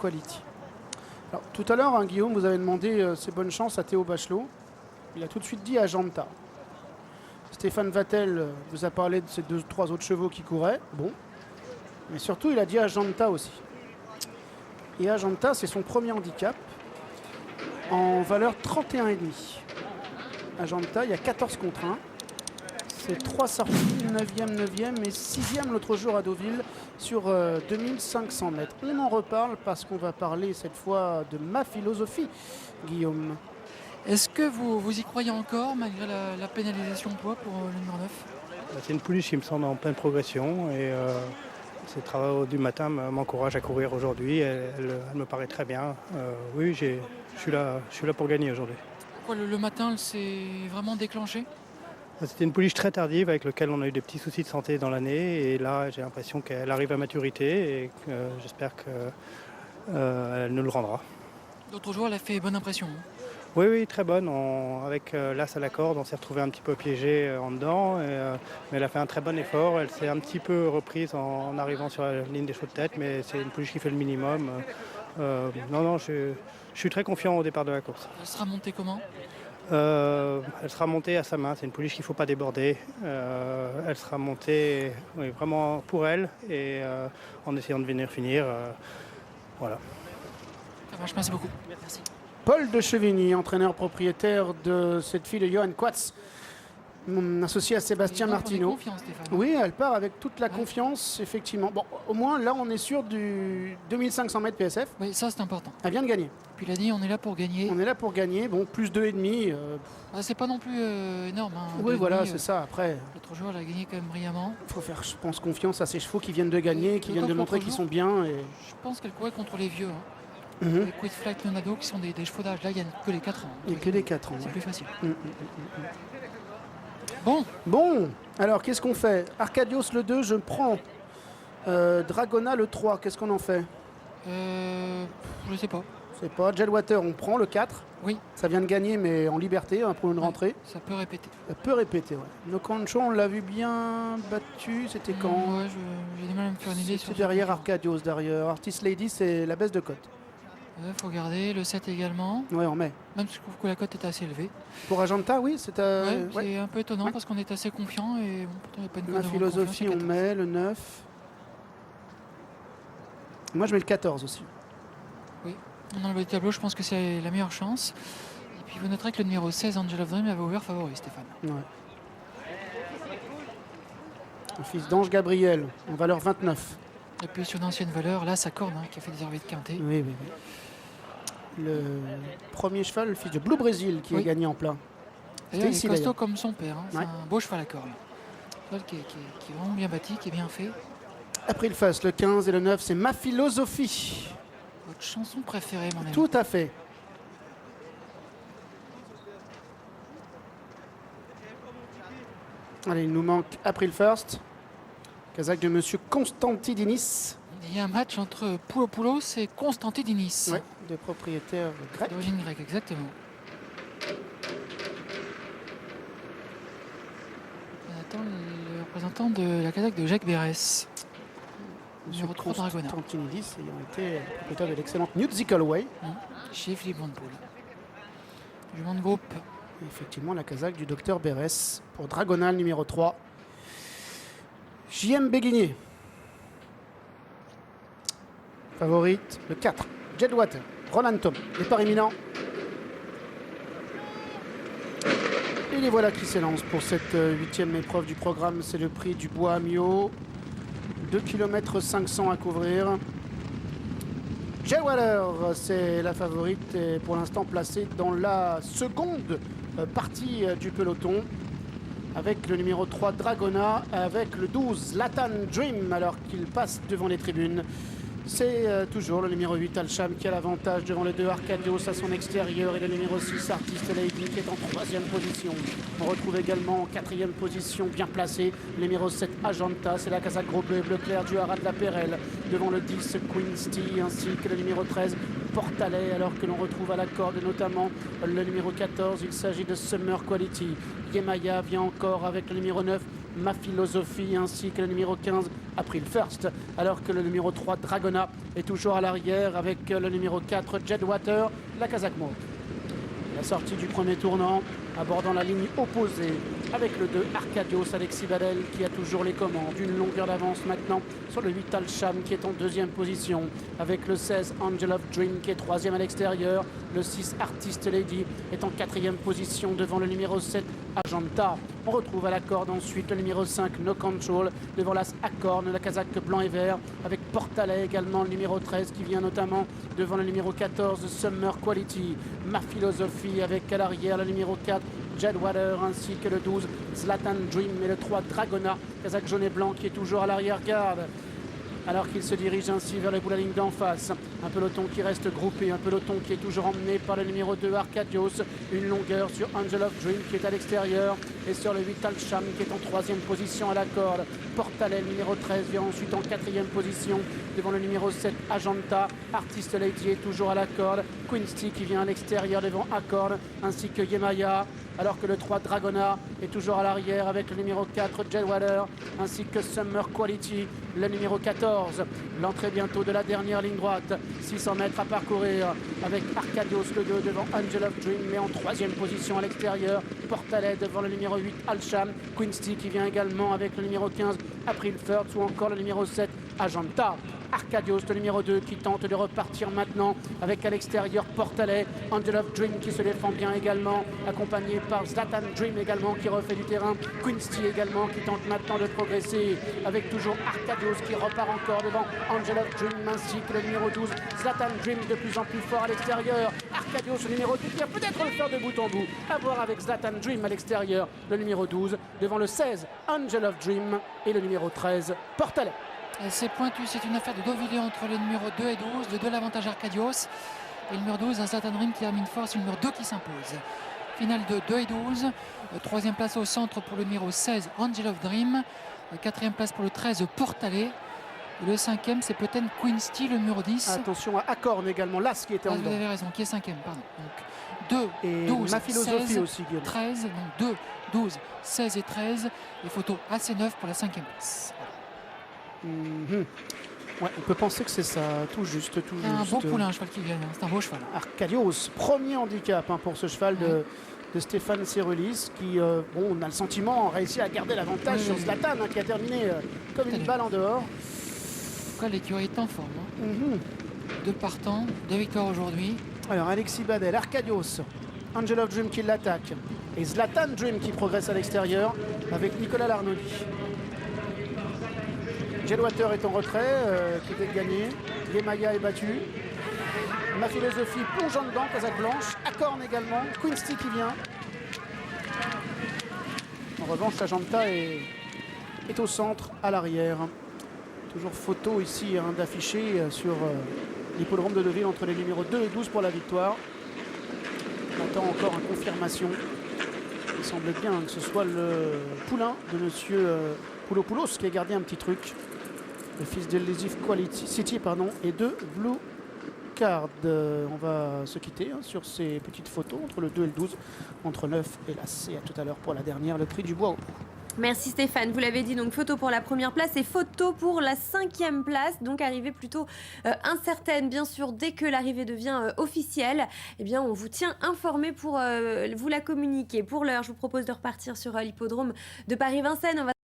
Quality. Alors, tout à l'heure, hein, Guillaume, vous avez demandé ses bonnes chances à Théo Bachelot. Il a tout de suite dit Ajanta. Stéphane Vattel vous a parlé de ces 2-3 autres chevaux qui couraient. Bon. Mais surtout, il a dit Ajanta aussi. Et Ajanta, c'est son premier handicap en valeur 31,5. Ajanta, il y a 14 contre 1. C'est 3 sorties, 9e, 9e et 6e l'autre jour à Deauville sur 2500 mètres. On en reparle parce qu'on va parler cette fois de ma philosophie, Guillaume. Est-ce que vous y croyez encore malgré la pénalisation poids pour le numéro 9 ? C'est une pouliche qui me semble en pleine progression et ces travaux du matin m'encouragent à courir aujourd'hui. Elle me paraît très bien. Oui, je suis là pour gagner aujourd'hui. Pourquoi le matin, elle s'est vraiment déclenchée ? C'était une pouliche très tardive avec laquelle on a eu des petits soucis de santé dans l'année et là j'ai l'impression qu'elle arrive à maturité et j'espère qu'elle nous le rendra. L'autre jour, elle a fait bonne impression. Oui, très bonne. Avec l'as à la corde, on s'est retrouvé un petit peu piégé en dedans. Mais elle a fait un très bon effort. Elle s'est un petit peu reprise en arrivant sur la ligne des chevaux de tête, mais c'est une pouliche qui fait le minimum. Je suis très confiant au départ de la course. Elle sera montée comment ? Elle sera montée à sa main. C'est une pouliche qu'il ne faut pas déborder. Elle sera montée vraiment pour elle et en essayant de venir finir. Voilà. Ça marche, merci beaucoup. Merci. Paul de Chevigny, entraîneur propriétaire de cette fille de Johan Quatz, associé à Sébastien Martineau. Oui, elle part avec toute la confiance, effectivement. Bon, au moins, là, on est sûr du 2500 mètres PSF. Oui, ça, c'est important. Elle vient de gagner. Puis il a dit, on est là pour gagner. On est là pour gagner. Bon, plus 2,5. C'est pas non plus énorme. Hein, oui, voilà, c'est ça. Après, l'autre jour, elle a gagné quand même brillamment. Il faut faire, je pense, confiance à ces chevaux qui viennent de gagner, qui viennent de montrer qu'ils sont bien. Et... Je pense qu'elle courait contre les vieux. Hein. Les Quid Flight Leonardo qui sont des chevaux d'âge. Là, il n'y a que les 4 ans. Il n'y a que les 4 ans. C'est plus facile. Bon, alors qu'est-ce qu'on fait? Arcadios le 2, je prends. Dragona le 3, qu'est-ce qu'on en fait? Je sais pas. Je sais pas. Jetwater, on prend le 4. Oui. Ça vient de gagner, mais en liberté, hein, pour une rentrée. Ça peut répéter. Ça peut répéter, ouais. Nokancho, on l'a vu bien battu. C'était quand? Ouais, j'ai du mal à me faire une idée. C'est derrière Arcadios, derrière. Artist Lady, c'est la baisse de cote. Il faut garder le 7 également. Oui, on met. Même si je trouve que la cote est assez élevée. Pour Ajanta, oui, c'est c'est un peu étonnant parce qu'on est assez confiant et bon, pourtant il n'y a pas une cote. Ma philosophie, on met le 9. Moi, je mets le 14 aussi. Oui, dans le tableau, je pense que c'est la meilleure chance. Et puis vous noterez que le numéro 16, Angel of Dream, avait ouvert favori, Stéphane. Ouais. Le fils d'Ange Gabriel, en valeur 29. Et puis sur d'anciennes valeurs, là, sa corne qui a fait des arrêts de quintet. Oui. Le premier cheval, le fils de Blue Brésil, qui a gagné en plein. Il est costaud comme son père. Hein. C'est un beau cheval à corne. Cheval qui est vraiment bien bâti, qui est bien fait. Après le face, le 15 et le 9, c'est Ma philosophie. Votre chanson préférée, mon ami. Tout à fait. Allez, il nous manque April First. Kazakh de Monsieur Constantidinis. Il y a un match entre Poulopoulos et Constantidinis. Oui, de propriétaires grecs. D'origine grecque, exactement. On attend le représentant de la Kazakh de Jacques Bérès. Monsieur Constantinidis ayant été propriétaire de l'excellente Musical Way. Chez Philippe Van Poel. Jument de groupe. Et effectivement, la Kazakh du docteur Bérès pour Dragonal numéro 3. JM Béguinier. Favorite, le 4. Jetwater. Roland Tom. Départ imminent. Et les voilà qui s'élancent pour cette 8e épreuve du programme. C'est le prix du Bois Amio. 2 km 500 à couvrir. Jetwater, c'est la favorite et pour l'instant placée dans la seconde partie du peloton. Avec le numéro 3 Dragona, avec le 12 Latan Dream alors qu'il passe devant les tribunes. C'est toujours le numéro 8 Alcham qui a l'avantage devant les 2 Arcadios à son extérieur et le numéro 6 Artist Lady qui est en 3e position. On retrouve également en 4e position bien placé le numéro 7 Ajanta, c'est la Kazakh gros bleu clair du Haras de la Pérelle devant le 10 Quincy ainsi que le numéro 13 Portalet alors que l'on retrouve à la corde notamment le numéro 14, il s'agit de Summer Quality. Yemaya vient encore avec le numéro 9 Ma philosophie ainsi que le numéro 15 April First, alors que le numéro 3 Dragona est toujours à l'arrière avec le numéro 4 Jedwater, la Kazakh Mauve. La sortie du premier tournant, abordant la ligne opposée avec le 2 Arcadios Alexis Badel qui a toujours les commandes. Une longueur d'avance maintenant sur le 8 Alsham qui est en deuxième position avec le 16 Angel of Dream qui est troisième à l'extérieur. Le 6 Artist Lady est en quatrième position devant le numéro 7 Ajanta. On retrouve à la corde ensuite le numéro 5 No Control devant l'As Acorn, la Kazakh blanc et vert avec Portalet également le numéro 13 qui vient notamment devant le numéro 14 Summer Quality. Ma Philosophie avec à l'arrière le numéro 4 Jedwater ainsi que le 12 Zlatan Dream et le 3 Dragona, Kazakh jaune et blanc qui est toujours à l'arrière-garde. Alors qu'il se dirige ainsi vers le bout de la ligne d'en face. Un peloton qui reste groupé, un peloton qui est toujours emmené par le numéro 2 Arcadios. Une longueur sur Angel of Dream qui est à l'extérieur et sur le 8 Alsham qui est en troisième position à la corde. Portalet, numéro 13, vient ensuite en quatrième position devant le numéro 7 Ajanta. Artist Lady est toujours à la corde. Quincy qui vient à l'extérieur devant Accord ainsi que Yemaya. Alors que le 3 Dragona est toujours à l'arrière avec le numéro 4 Jedwater ainsi que Summer Quality, le numéro 14. L'entrée bientôt de la dernière ligne droite, 600 mètres à parcourir avec Arcadios le 2 devant Angel of Dream mais en troisième position à l'extérieur. Portalet devant le numéro 8 Alsham, Quincy qui vient également avec le numéro 15 April First ou encore le numéro 7 Ajanta. Arcadios, le numéro 2, qui tente de repartir maintenant avec à l'extérieur Portalet, Angel of Dream qui se défend bien également, accompagné par Zlatan Dream également qui refait du terrain, Quincy également qui tente maintenant de progresser avec toujours Arcadios qui repart encore devant Angel of Dream ainsi que le numéro 12, Zlatan Dream de plus en plus fort à l'extérieur. Arcadios, le numéro 2 qui va peut-être le faire de bout en bout, à voir avec Zlatan Dream à l'extérieur, le numéro 12 devant le 16, Angel of Dream et le numéro 13, Portalet. C'est pointu, c'est une affaire de Deauvillé entre les numéros 2 et 12. Le 2 l'avantage Arcadios. Et le numéro 12, un Zlatan Dream qui termine fort, c'est le numéro 2 qui s'impose. Finale de 2 et 12. Troisième place au centre pour le numéro 16, Angel of Dream. Quatrième place pour le 13, Portalet. Et le cinquième, c'est peut-être Quincy, le numéro 10. Attention à Acorn également, l'As qui était en dedans. Vous avez raison, qui est cinquième, pardon. Donc 2, Et 12, Ma Philosophie 16, aussi, Guillaume. 13, donc 2, 12, 16 et 13. Les photos assez neuves pour la cinquième place. Ouais, on peut penser que c'est ça, tout juste, tout C'est un juste. beau poulain, un cheval qui vient, c'est un beau cheval. Arcadios, premier handicap pour ce cheval de Stéphane Cerulis qui, bon, on a le sentiment, a réussi à garder l'avantage sur Zlatan qui a terminé comme une balle en dehors. En tout cas, l'écurie est en forme. Deux partants, 2 victoires aujourd'hui. Alors Alexis Badel, Arcadios, Angel of Dream qui l'attaque et Zlatan Dream qui progresse à l'extérieur avec Nicolas Larnaudy. Jedwater est en retrait, qui était gagné. Yemaya est battu. Ma Philosophie plonge en dedans, Kazakh blanche. Acorn également. Quincy qui vient. En revanche, Ajanta est au centre, à l'arrière. Toujours photo ici d'afficher sur l'hippodrome de Deauville entre les numéros 2 et 12 pour la victoire. On attend encore une confirmation. Il semble bien que ce soit le poulain de monsieur Poulopoulos qui a gardé un petit truc. Le fils d'Elusive Quality City et de Blue Card. On va se quitter sur ces petites photos entre le 2 et le 12, entre 9 et l'As. Et à tout à l'heure pour la dernière, le prix du bois. Merci Stéphane, vous l'avez dit, donc photo pour la première place et photo pour la 5e place, donc arrivée plutôt incertaine bien sûr. Dès que l'arrivée devient officielle, eh bien on vous tient informé pour vous la communiquer. Pour l'heure, je vous propose de repartir sur l'hippodrome de Paris-Vincennes.